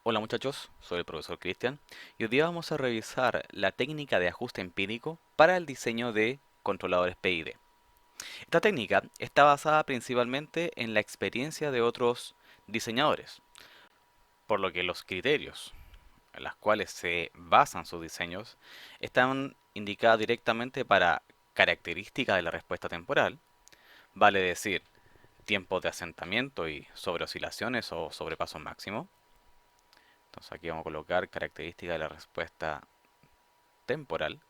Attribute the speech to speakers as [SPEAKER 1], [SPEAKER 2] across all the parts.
[SPEAKER 1] Hola muchachos, soy el profesor Cristian y hoy día vamos a revisar la técnica de ajuste empírico para el diseño de controladores PID. Esta técnica está basada principalmente en la experiencia de otros diseñadores, por lo que los criterios en los cuales se basan sus diseños están indicados directamente para características de la respuesta temporal, vale decir, tiempos de asentamiento y sobreoscilaciones o sobrepasos máximos. Entonces aquí vamos a colocar característica de la respuesta temporal,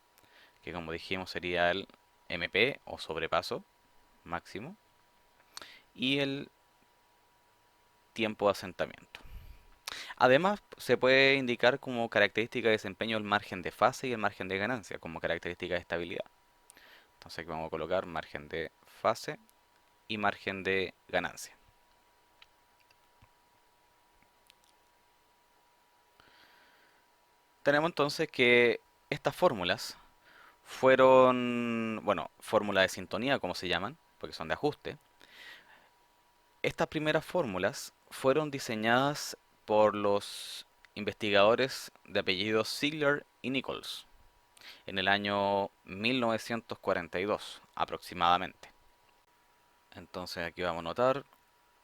[SPEAKER 1] que como dijimos sería el MP o sobrepaso máximo, y el tiempo de asentamiento. Además, se puede indicar como característica de desempeño el margen de fase y el margen de ganancia, como característica de estabilidad. Entonces aquí vamos a colocar margen de fase y margen de ganancia. Tenemos entonces que estas fórmulas fueron, bueno, fórmulas de sintonía como se llaman, porque son de ajuste. Estas primeras fórmulas fueron diseñadas por los investigadores de apellido Ziegler y Nichols en el año 1942 aproximadamente. Entonces aquí vamos a notar,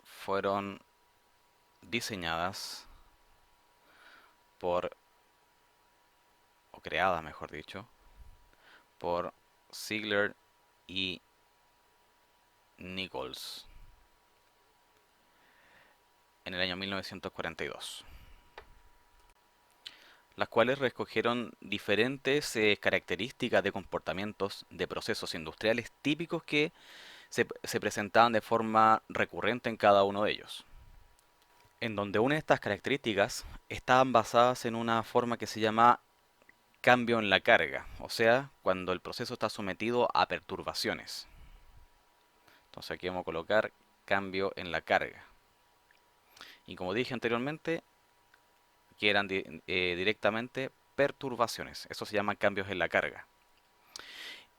[SPEAKER 1] fueron diseñadas por, o creadas mejor dicho, por Ziegler y Nichols en el año 1942, las cuales recogieron diferentes características de comportamientos de procesos industriales típicos que se presentaban de forma recurrente en cada uno de ellos, en donde una de estas características estaban basadas en una forma que se llama cambio en la carga, o sea, cuando el proceso está sometido a perturbaciones. Entonces aquí vamos a colocar cambio en la carga. Y como dije anteriormente, que eran directamente perturbaciones. Eso se llama cambios en la carga.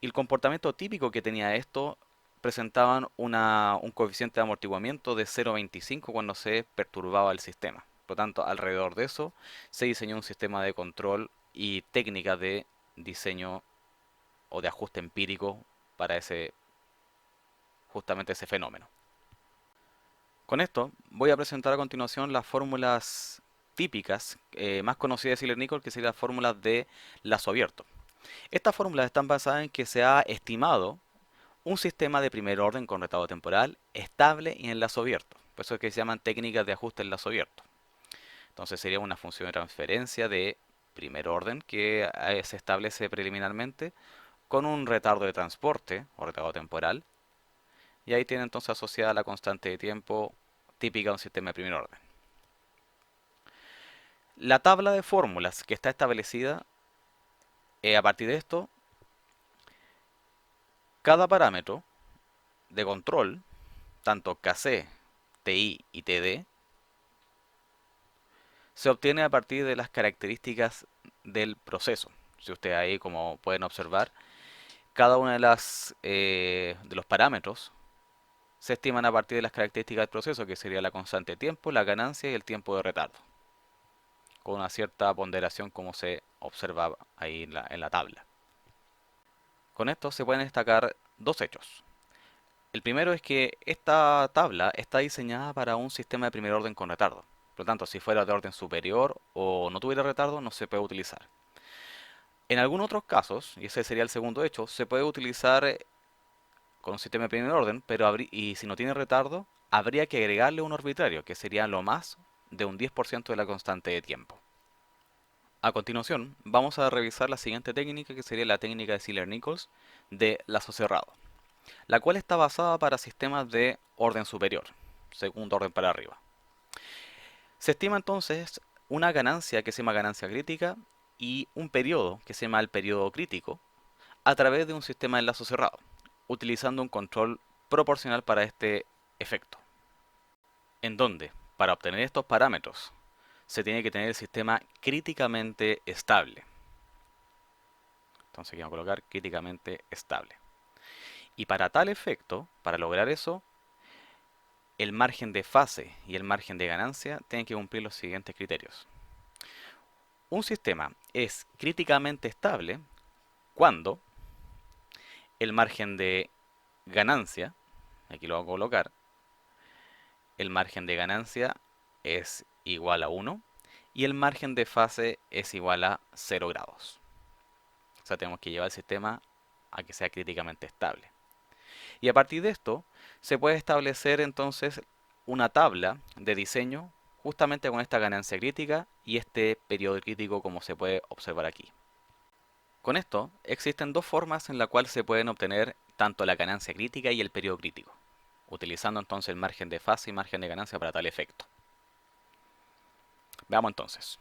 [SPEAKER 1] Y el comportamiento típico que tenía esto presentaban un coeficiente de amortiguamiento de 0,25 cuando se perturbaba el sistema. Por lo tanto, alrededor de eso se diseñó un sistema de control y técnicas de diseño o de ajuste empírico para justamente ese fenómeno. Con esto voy a presentar a continuación las fórmulas típicas más conocidas de Ziegler-Nichols, que serían las fórmulas de lazo abierto. Estas fórmulas están basadas en que se ha estimado un sistema de primer orden con retardo temporal estable y en lazo abierto. Por eso es que se llaman técnicas de ajuste en lazo abierto. Entonces sería una función de transferencia de primer orden que se establece preliminarmente con un retardo de transporte o retardo temporal. Y ahí tiene entonces asociada la constante de tiempo típica de un sistema de primer orden. La tabla de fórmulas que está establecida, a partir de esto, cada parámetro de control, tanto KC, TI y TD, se obtiene a partir de las características del proceso. Si ustedes ahí, como pueden observar, cada una de los parámetros se estiman a partir de las características del proceso, que sería la constante de tiempo, la ganancia y el tiempo de retardo, con una cierta ponderación como se observa ahí en la tabla. Con esto se pueden destacar dos hechos. El primero es que esta tabla está diseñada para un sistema de primer orden con retardo. Por lo tanto, si fuera de orden superior o no tuviera retardo, no se puede utilizar. En algunos otros casos, y ese sería el segundo hecho, se puede utilizar con un sistema de primer orden, pero y si no tiene retardo, habría que agregarle un arbitrario, que sería lo más de un 10% de la constante de tiempo. A continuación, vamos a revisar la siguiente técnica, que sería la técnica de Ziegler-Nichols de lazo cerrado, la cual está basada para sistemas de orden superior, segundo orden para arriba. Se estima entonces una ganancia que se llama ganancia crítica y un periodo que se llama el periodo crítico a través de un sistema de lazo cerrado, utilizando un control proporcional para este efecto, en donde, para obtener estos parámetros, se tiene que tener el sistema críticamente estable. Entonces aquí vamos a colocar críticamente estable. Y para tal efecto, para lograr eso, el margen de fase y el margen de ganancia tienen que cumplir los siguientes criterios. Un sistema es críticamente estable cuando el margen de ganancia, aquí lo voy a colocar, el margen de ganancia es igual a 1 y el margen de fase es igual a 0 grados. O sea, tenemos que llevar el sistema a que sea críticamente estable. Y a partir de esto, se puede establecer entonces una tabla de diseño justamente con esta ganancia crítica y este periodo crítico como se puede observar aquí. Con esto, existen dos formas en las cuales se pueden obtener tanto la ganancia crítica y el periodo crítico, utilizando entonces el margen de fase y margen de ganancia para tal efecto. Veamos entonces.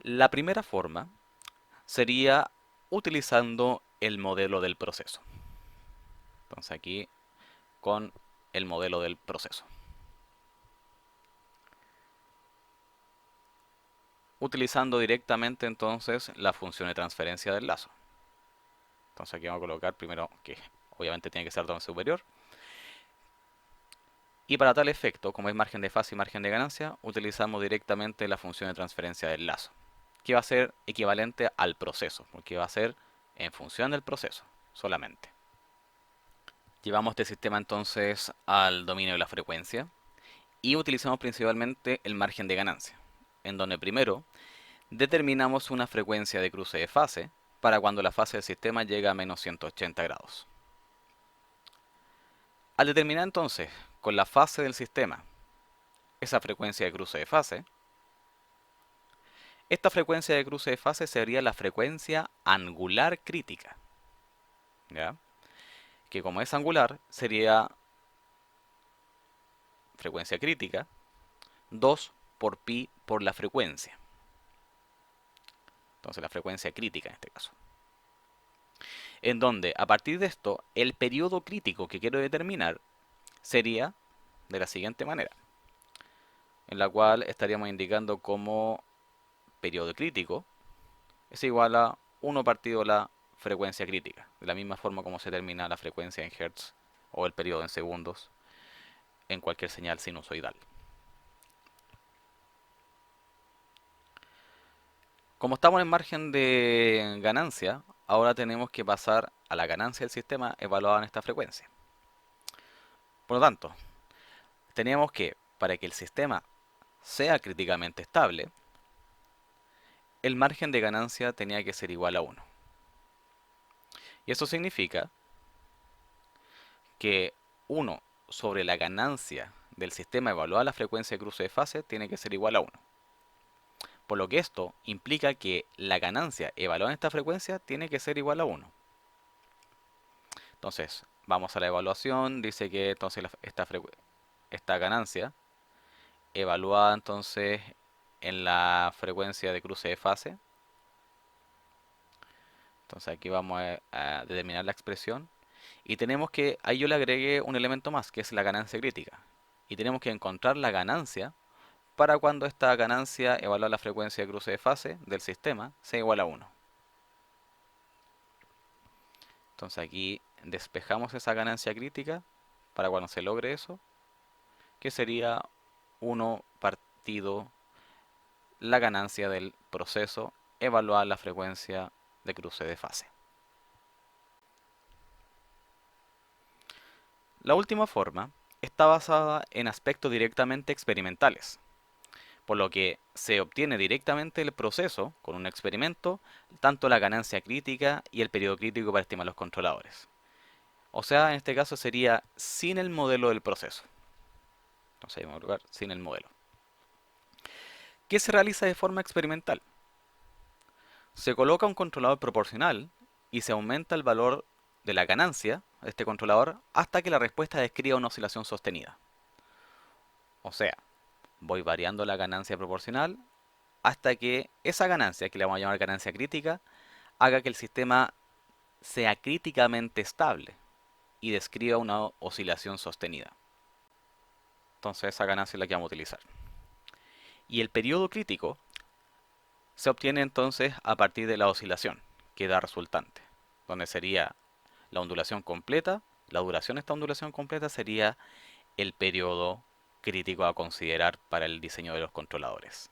[SPEAKER 1] La primera forma sería utilizando el modelo del proceso. Entonces aquí con el modelo del proceso. Utilizando directamente entonces la función de transferencia del lazo. Entonces aquí vamos a colocar primero que obviamente tiene que ser doble superior. Y para tal efecto, como es margen de fase y margen de ganancia, utilizamos directamente la función de transferencia del lazo, que va a ser equivalente al proceso, porque va a ser en función del proceso solamente. Llevamos este sistema entonces al dominio de la frecuencia y utilizamos principalmente el margen de ganancia, en donde primero determinamos una frecuencia de cruce de fase para cuando la fase del sistema llega a menos 180 grados. Al determinar entonces con la fase del sistema esa frecuencia de cruce de fase, esta frecuencia de cruce de fase sería la frecuencia angular crítica, ¿ya? Que como es angular sería frecuencia crítica 2 por pi por la frecuencia. Entonces la frecuencia crítica en este caso. En donde a partir de esto el periodo crítico que quiero determinar sería de la siguiente manera, en la cual estaríamos indicando como periodo crítico es igual a 1 partido la frecuencia crítica, de la misma forma como se determina la frecuencia en hertz o el periodo en segundos en cualquier señal sinusoidal. Como estamos en margen de ganancia, ahora tenemos que pasar a la ganancia del sistema evaluada en esta frecuencia. Por lo tanto, tenemos que, para que el sistema sea críticamente estable, el margen de ganancia tenía que ser igual a 1. Y eso significa que 1 sobre la ganancia del sistema evaluada a la frecuencia de cruce de fase tiene que ser igual a 1. Por lo que esto implica que la ganancia evaluada en esta frecuencia tiene que ser igual a 1. Entonces, vamos a la evaluación, dice que entonces esta ganancia evaluada entonces en la frecuencia de cruce de fase. Entonces aquí vamos a determinar la expresión y tenemos que, ahí yo le agregué un elemento más que es la ganancia crítica y tenemos que encontrar la ganancia para cuando esta ganancia evalúa la frecuencia de cruce de fase del sistema sea igual a 1. Entonces aquí despejamos esa ganancia crítica para cuando se logre eso, que sería 1 partido la ganancia del proceso evaluar la frecuencia de cruce de fase. La última forma está basada en aspectos directamente experimentales, por lo que se obtiene directamente el proceso con un experimento, tanto la ganancia crítica y el periodo crítico para estimar los controladores. O sea, en este caso sería sin el modelo del proceso. Entonces vamos a colocar sin el modelo. ¿Qué se realiza de forma experimental? Se coloca un controlador proporcional y se aumenta el valor de la ganancia de este controlador hasta que la respuesta describa una oscilación sostenida. O sea, voy variando la ganancia proporcional hasta que esa ganancia, que le vamos a llamar ganancia crítica, haga que el sistema sea críticamente estable y describa una oscilación sostenida. Entonces esa ganancia es la que vamos a utilizar. Y el periodo crítico se obtiene entonces a partir de la oscilación que da resultante, donde sería la ondulación completa, la duración de esta ondulación completa sería el periodo crítico a considerar para el diseño de los controladores.